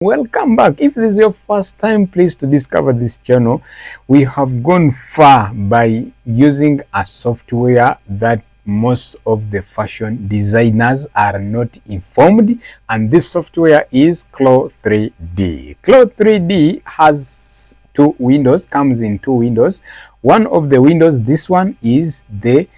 Welcome back. If this is your first time, please to discover this channel. We have gone far by using a software that most of the fashion designers are not informed, and this software is CLO 3D. CLO 3D has two windows, comes in two windows. One of the windows, this one is the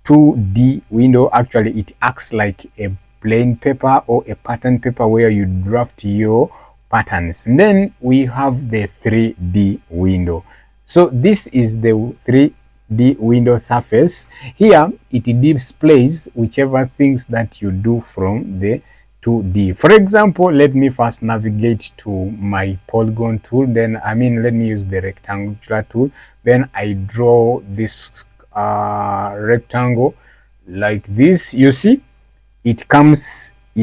2D window. Actually, it acts like a plain paper or a pattern paper where you draft your patterns. And then we have the 3D window. So this is the 3D window surface. Here it displays whichever things that you do from the 2D. For example, let me first navigate to my polygon tool. Then let me use the rectangular tool. Then I draw this rectangle like this. You see, it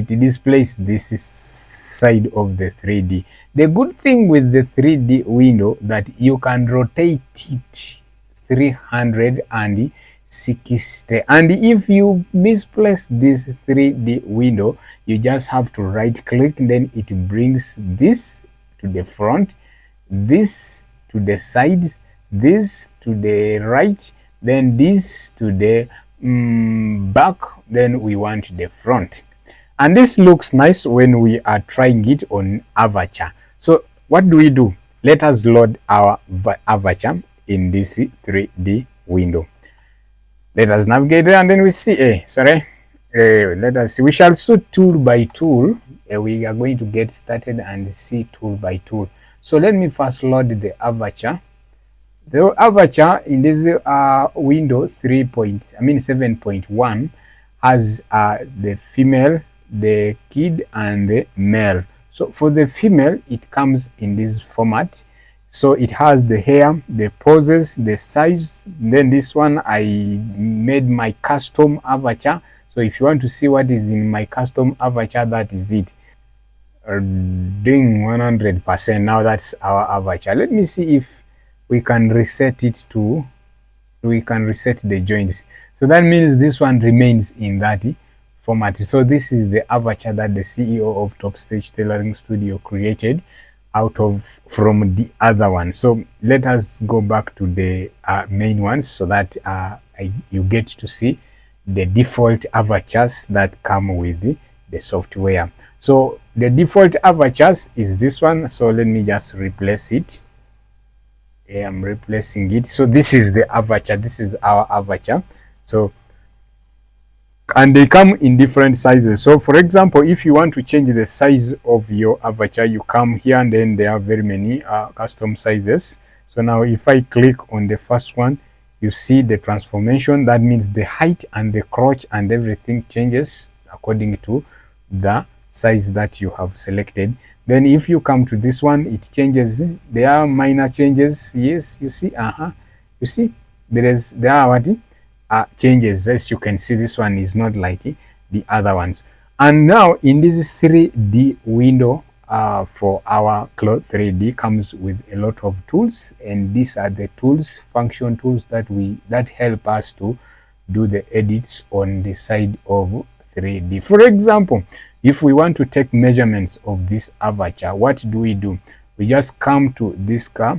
displays this side of the 3D. The good thing with the 3D window that you can rotate it 360, and if you misplace this 3D window, you just have to right click, then it brings this to the front, this to the sides, this to the right, then this to the back, then we want the front. And this looks nice when we are trying it on avatar. So what do? Let us load our avatar in this 3D window. Let us navigate there and then we see, let us see. We shall see tool by tool. We are going to get started and see tool by tool. So let me first load the avatar. The avatar in this window 7.1 has the female, the kid, and the male. So for the female, it comes in this format. So it has the hair, the poses, the size. Then this one, I made my custom avatar. So if you want to see what is in my custom avatar, that is it. Doing 100%. Now that's our avatar. Let me see if we can reset it to, we can reset the joints. So that means this one remains in that format. So this is the avatar that the CEO of TOPTS Tailoring Studio created from the other one. So let us go back to the main ones so that you get to see the default avatars that come with the software. So the default avatars is this one. So let me just replace it. I'm replacing it. So this is the avatar. This is our avatar. So, and they come in different sizes. So for example, if you want to change the size of your avatar, you come here and then there are very many custom sizes. So now if I click on the first one, you see the transformation. That means the height and the crotch and everything changes according to the size that you have selected. Then if you come to this one, it changes. There are minor changes. Yes, you see, you see, there are what changes. As you can see, this one is not like the other ones. And now in this 3D window for our CLO 3D comes with a lot of tools, and these are the tools, function tools that help us to do the edits on the side of 3D. For example, if we want to take measurements of this avatar, what do? We just come to this drop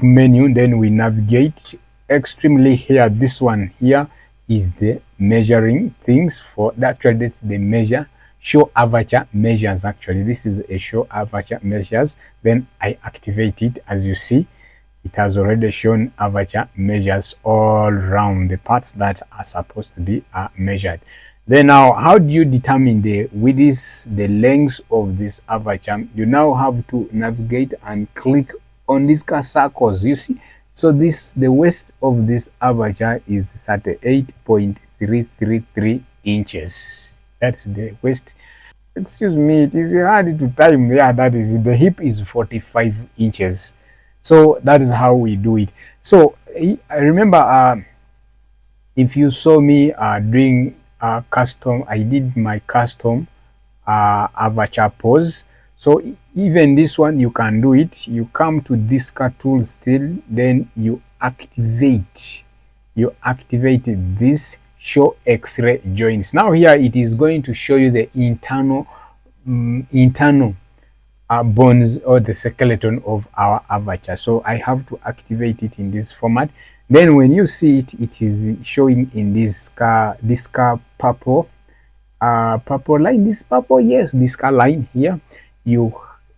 menu, then we navigate extremely here. This one here is the measuring things for that. That's the measure, show avatar measures. Actually, this is a show avatar measures. Then I activate it. As you see, it has already shown avatar measures all around the parts that are supposed to be measured. Then now, how do you determine the width, the length of this avatar? You now have to navigate and click on these circles. You see, so the waist of this avatar is 38.333 inches. That's the waist. Excuse me, it is hard to time. Yeah, that is it. The hip is 45 inches. So that is how we do it. So I remember if you saw me doing custom, I did my custom avatar pose. So even this one, you can do it. You come to this tool still, then you activate this show X-ray joints. Now here it is going to show you the internal internal bones or the skeleton of our avatar. So I have to activate it in this format. Then when you see it, it is showing in this car purple purple line. This purple, yes, this car line here.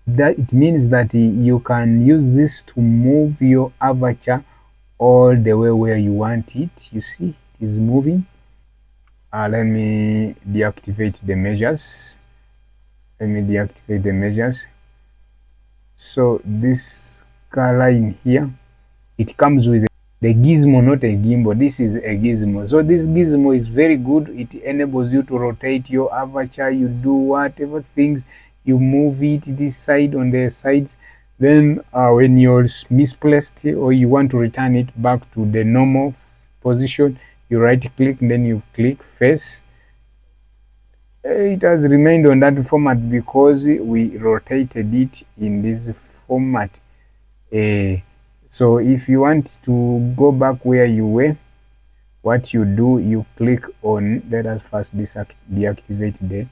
That it means that you can use this to move your avatar all the way where you want it. You see it is moving. Let me deactivate the measures. So this car line here, it comes with the gizmo, not a gimbal. This is a gizmo. So this gizmo is very good. It enables you to rotate your avatar. You do whatever things, you move it this side on the sides. Then when you're misplaced or you want to return it back to the normal position, you right click, then you click face. It has remained on that format because we rotated it in this format. So if you want to go back where you were, what you do, you click on, let us first deactivate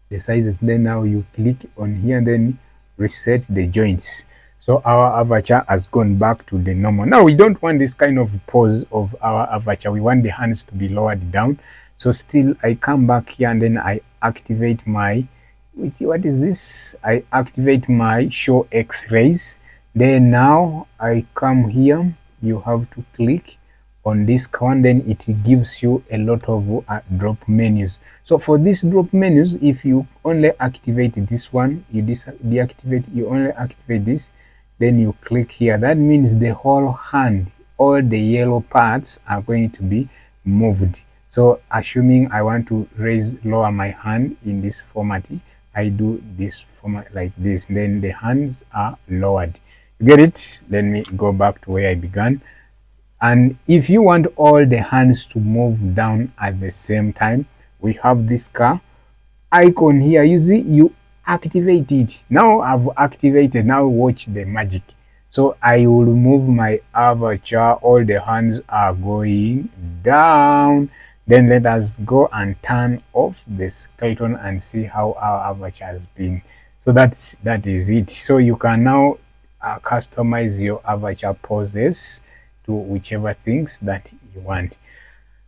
the sizes. Then now you click on here, then reset the joints. So our avatar has gone back to the normal. Now we don't want this kind of pose of our avatar. We want the hands to be lowered down. So still I come back here and then I activate my, what is this? I activate my show X-rays. Then now I come here, you have to click on this one, then it gives you a lot of drop menus. So for these drop menus, if you only activate this one, you deactivate, you only activate this, then you click here. That means the whole hand, all the yellow parts are going to be moved. So assuming I want to lower my hand in this format, I do this format like this, then the hands are lowered. You get it? Let me go back to where I began. And if you want all the hands to move down at the same time, we have this car icon here. You see, you activate it. Now I've activated. Now watch the magic. So I will move my avatar. All the hands are going down. Then let us go and turn off the skeleton and see how our avatar has been. So that is it. So you can now customize your avatar poses to whichever things that you want.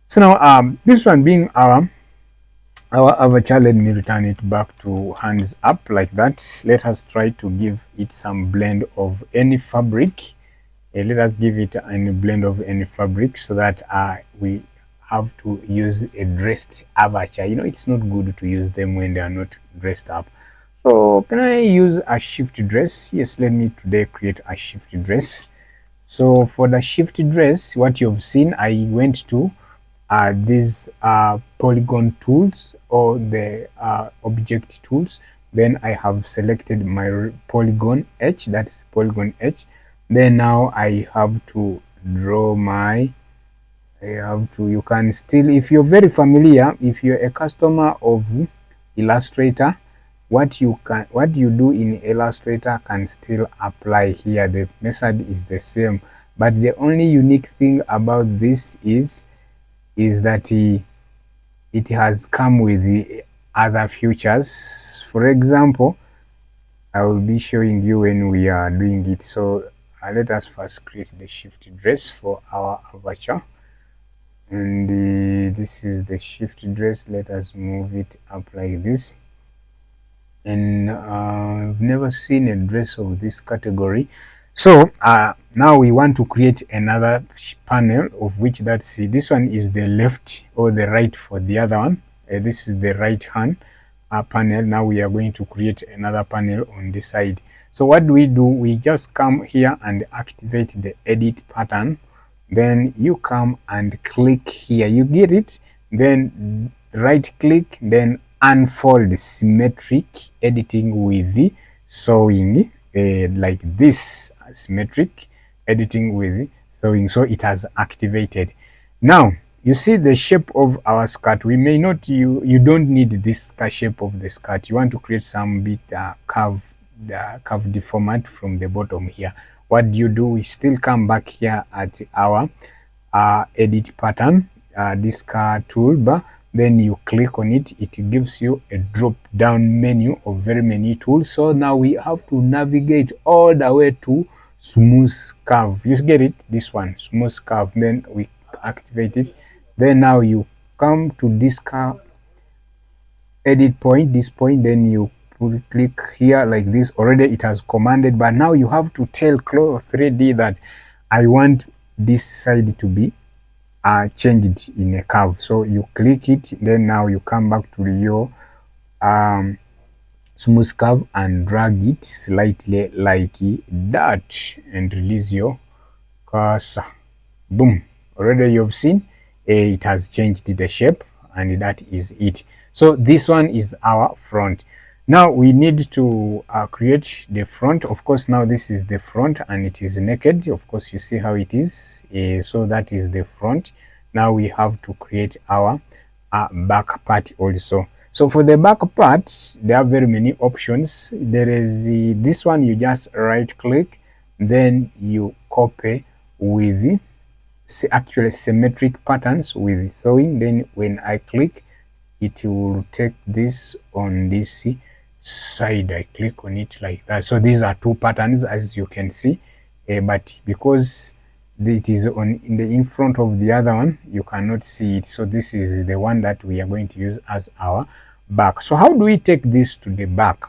So now this one being our avatar, let me return it back to hands up like that. Let us try to give it some blend of any fabric. Let us give it a blend of any fabric so that we have to use a dressed avatar. You know, it's not good to use them when they are not dressed up. So can I use a shift dress? Yes, let me today create a shift dress. So for the shift dress, what you've seen, I went to these polygon tools or the object tools. Then I have selected my polygon H, that's polygon H. Then now I have to draw my, you can still, if you're very familiar, if you're a customer of Illustrator, what you do in Illustrator can still apply here. The method is the same, but the only unique thing about this is that it has come with the other features. For example, I will be showing you when we are doing it. So let us first create the shift dress for our avatar, and this is the shift dress. Let us move it up like this. And I've never seen a dress of this category. So now we want to create another panel, of which this one is the left or the right for the other one. This is the right hand panel. Now we are going to create another panel on this side. So what do? We just come here and activate the edit pattern. Then you come and click here. You get it? Then right click, then unfold symmetric editing with the sewing, like this, symmetric editing with sewing. So it has activated. Now you see the shape of our skirt. We may not, you don't need this shape of the skirt. You want to create some bit curved format from the bottom here. What do? We still come back here at our edit pattern, this car toolbar. then you click on it, it gives you a drop down menu of very many tools. So now we have to navigate all the way to smooth curve. You get it, this one, smooth curve. Then we activate it. Then now you come to this curve edit point, this point, then you click here like this. Already it has commanded, but now you have to tell CLO 3D that I want this side to be changed in a curve. So you click it, then now you come back to your smooth curve and drag it slightly like that and release your cursor. Boom, already you've seen it has changed the shape, and that is it. So this one is our front. Now we need to create the front. Of course, now this is the front and it is naked. Of course, you see how it is. So that is the front. Now we have to create our back part also. So for the back part, there are very many options. There is this one, you just right click, then you copy with actually symmetric patterns with sewing. Then when I click, it will take this on this side. I click on it like that. So these are two patterns, as you can see, but because it is on in front of the other one, you cannot see it. So this is the one that we are going to use as our back. So how do we take this to the back?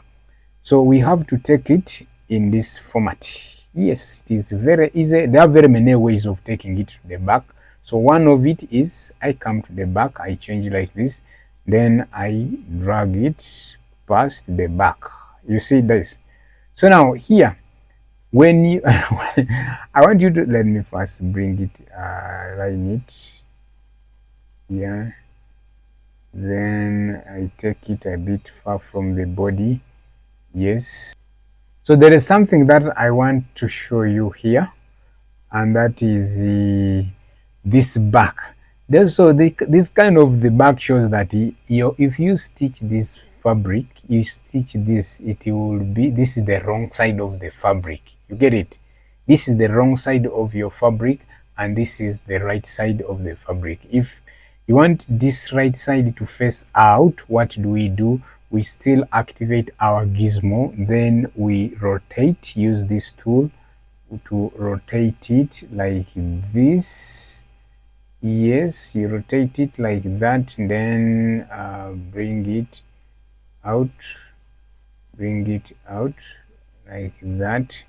So we have to take it in this format. Yes, it is very easy. There are very many ways of taking it to the back. So one of it is I come to the back, I change like this, then I drag it past the back. You see this. So now here, when you I want you to let me first bring it, line it here. Then I take it a bit far from the body. Yes. So there is something that I want to show you here, and that is this back. So this kind of the back shows that if you stitch this fabric, you stitch this, it will be, this is the wrong side of the fabric. You get it? This is the wrong side of your fabric, and this is the right side of the fabric. If you want this right side to face out, what do? We still activate our gizmo, then we rotate, use this tool to rotate it like this. Yes, you rotate it like that, and then bring it out like that.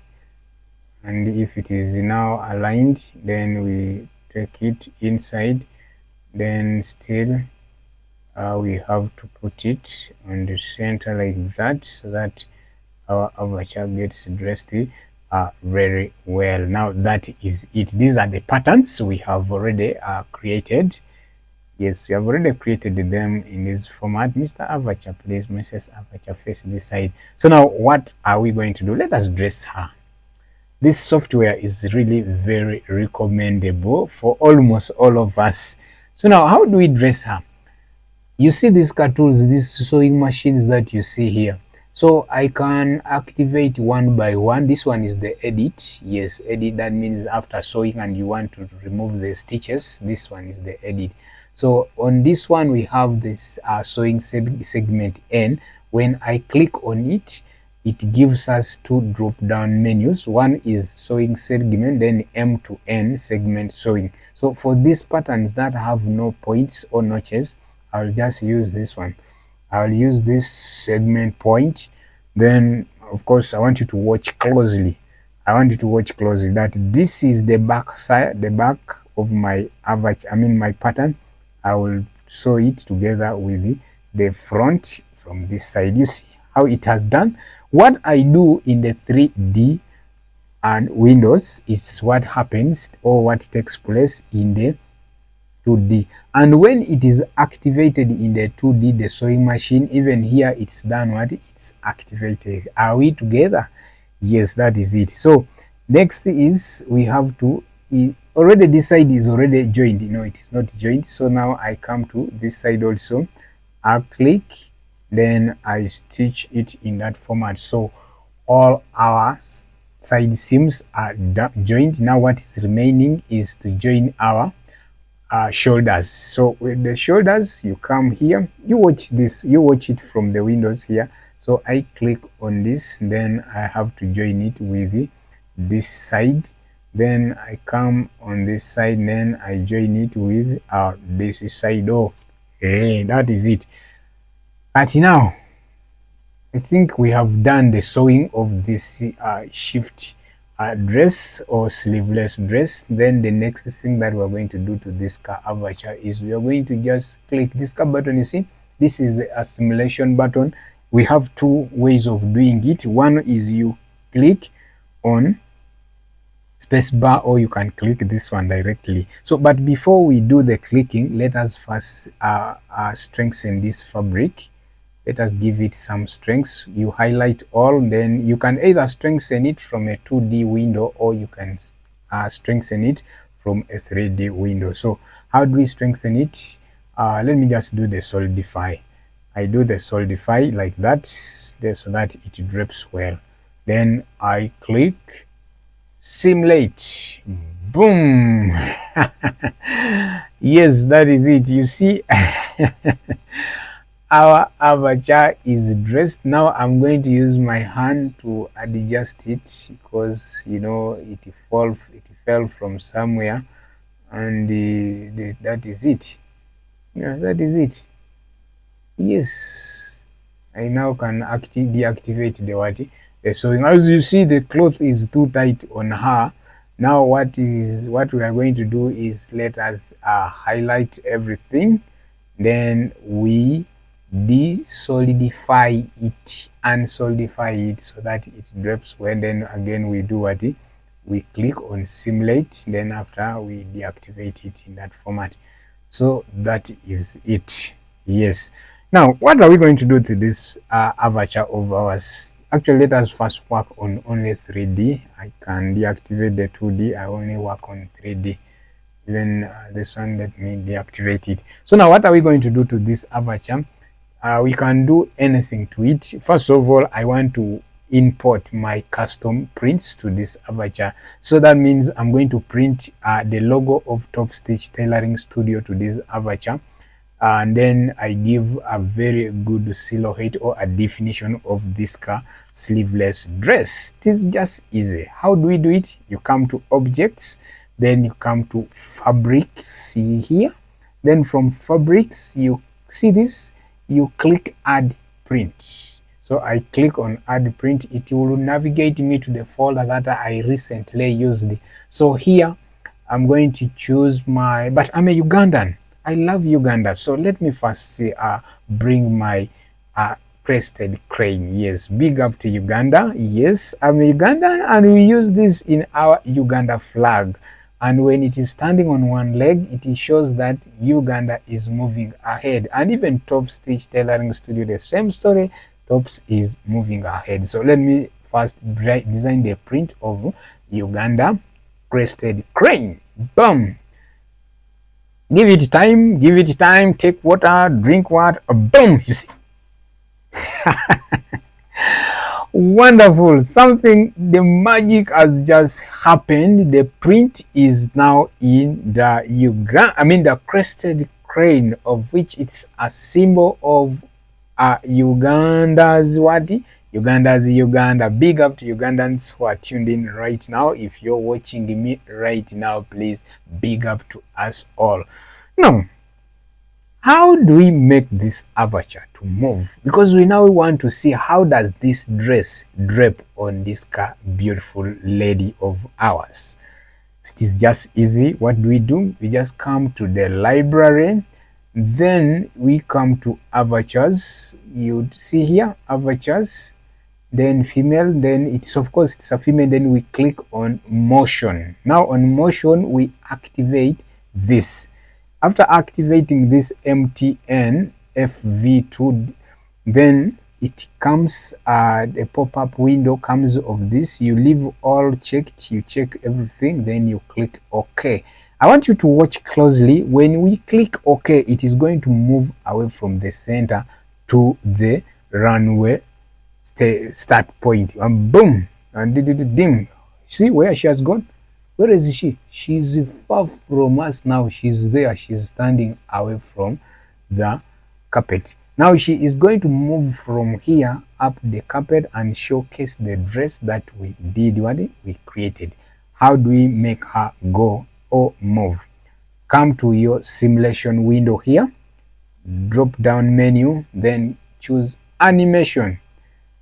And if it is now aligned, then we take it inside, then still we have to put it on the center like that, so that our avatar gets dressed very well. Now that is it. These are the patterns we have already created. Yes, we have already created them in this format. Mr. Avatar, please, Mrs. Avatar, face this side. So now what are we going to do? Let us dress her. This software is really very recommendable for almost all of us. So now how do we dress her? You see these cartoons, these sewing machines that you see here. So I can activate one by one. This one is the edit. Yes, edit, that means after sewing and you want to remove the stitches, this one is the edit. So on this one we have this sewing segment N. When I click on it, it gives us two drop down menus. One is sewing segment, then M to N, segment sewing. So for these patterns that have no points or notches, I'll just use this one. I'll use this segment point. Then of course I want you to watch closely. I want you to watch closely that this is the back side, the back of my avatar, my pattern. I will sew it together with the front from this side. You see how it has done. What I do in the 3D and Windows is what happens or what takes place in the 2D. And when it is activated in the 2D, the sewing machine, even here it's done what? It's activated. Are we together? Yes, that is it. So next is we have to, already this side is already joined. No, it is not joined. So now I come to this side also. I click, then I stitch it in that format. So all our side seams are joined. Now what is remaining is to join our shoulders. So with the shoulders, you come here, you watch this, you watch it from the windows here. So I click on this, then I have to join it with this side. Then I come on this side, then I join it with this side. Oh, hey, that is it. But now I think we have done the sewing of this shift dress or sleeveless dress. Then the next thing that we're going to do to this avatar is we are going to just click this button. You see, this is a simulation button. We have two ways of doing it. One is you click on space bar, or you can click this one directly. So but before we do the clicking, let us first strengthen this fabric. Let us give it some strength. You highlight all, then you can either strengthen it from a 2D window, or you can strengthen it from a 3D window. So how do we strengthen it? Let me just do the solidify. I do the solidify like that, there, so that it drapes well. Then I click simulate. Boom. Yes, that is it. You see, our avatar is dressed. Now I'm going to use my hand to adjust it, because you know it fell from somewhere, and that is it. Yeah, that is it. Yes, I now can deactivate the sewing. As you see, the cloth is too tight on her. Now what we are going to do is let us highlight everything, then we desolidify it and solidify it so that it drapes well. Then again we do what? We click on simulate, then after we deactivate it in that format. So that is it. Yes. Now what are we going to do to this avatar of ours? Actually, let us first work on only 3D. I can deactivate the 2D. I only work on 3D. Even this one, let me deactivate it. So now what are we going to do to this avatar? We can do anything to it. First of all, I want to import my custom prints to this avatar. So that means I'm going to print the logo of TOPTS Tailoring Studio to this avatar. And then I give a very good silhouette or a definition of this sleeveless dress. It is just easy. How do we do it? You come to objects, then you come to fabrics, see here. Then from fabrics, you see this, you click add print. So I click on add print. It will navigate me to the folder that I recently used. So here I'm going to choose but I'm a Ugandan. I love Uganda. So let me first bring my crested crane. Yes, big up to Uganda. Yes, I'm a Ugandan, and we use this in our Uganda flag. And when it is standing on one leg, it shows that Uganda is moving ahead. And even TOPTS Tailoring Studio, the same story, TOPTS is moving ahead. So let me first design the print of Uganda crested crane. Boom. Give it time, take water, drink water, boom, you see. Wonderful, the magic has just happened. The print is now in the crested crane, of which it's a symbol of Uganda's Uganda. Big up to Ugandans who are tuned in right now. If you're watching me right now, please big up to us all. Now, how do we make this avatar to move? Because we now want to see how does this dress drape on this beautiful lady of ours. It is just easy. What do? We just come to the library. Then we come to avatars. You'd see here avatars, then female, then it's a female. Then we click on motion. Now on motion we activate this. After activating this MTN FV2, then it comes a pop-up window comes of this. You leave all checked, you check everything, then you click OK. I want you to watch closely. When we click OK, it is going to move away from the center to the runway start point. And boom, and ding. See where she has gone? Where is she? She's far from us now. She's there. She's standing away from the carpet. Now she is going to move from here up the carpet and showcase the dress that we did, what we created. How do we make her go or move? Come to your simulation window here, drop down menu, then choose animation.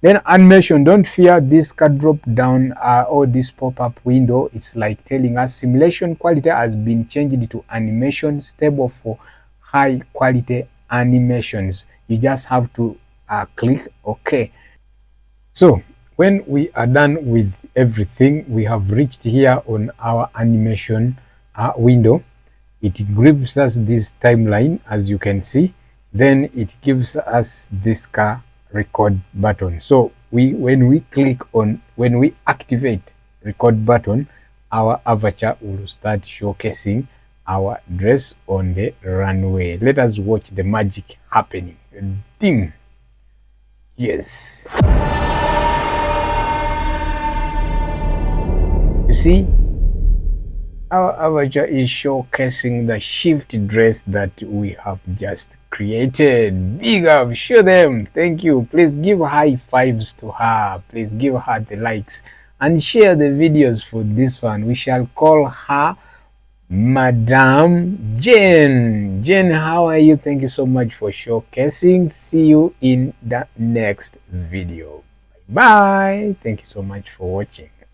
Then animation, don't fear this card drop down or this pop-up window. It's like telling us simulation quality has been changed to animation stable for high quality animations. You just have to click OK. So when we are done with everything, we have reached here on our animation window. It gives us this timeline, as you can see. Then it gives us this car record button. So when we activate record button, our avatar will start showcasing our dress on the runway. Let us watch the magic happening. Ding. Yes. You see, our avatar is showcasing the shift dress that we have just created. Big up, show them. Thank you. Please give high fives to her. Please give her the likes and share the videos for this one. We shall call her Madame Jane. Jane, how are you? Thank you so much for showcasing. See you in the next video. Bye. Thank you so much for watching.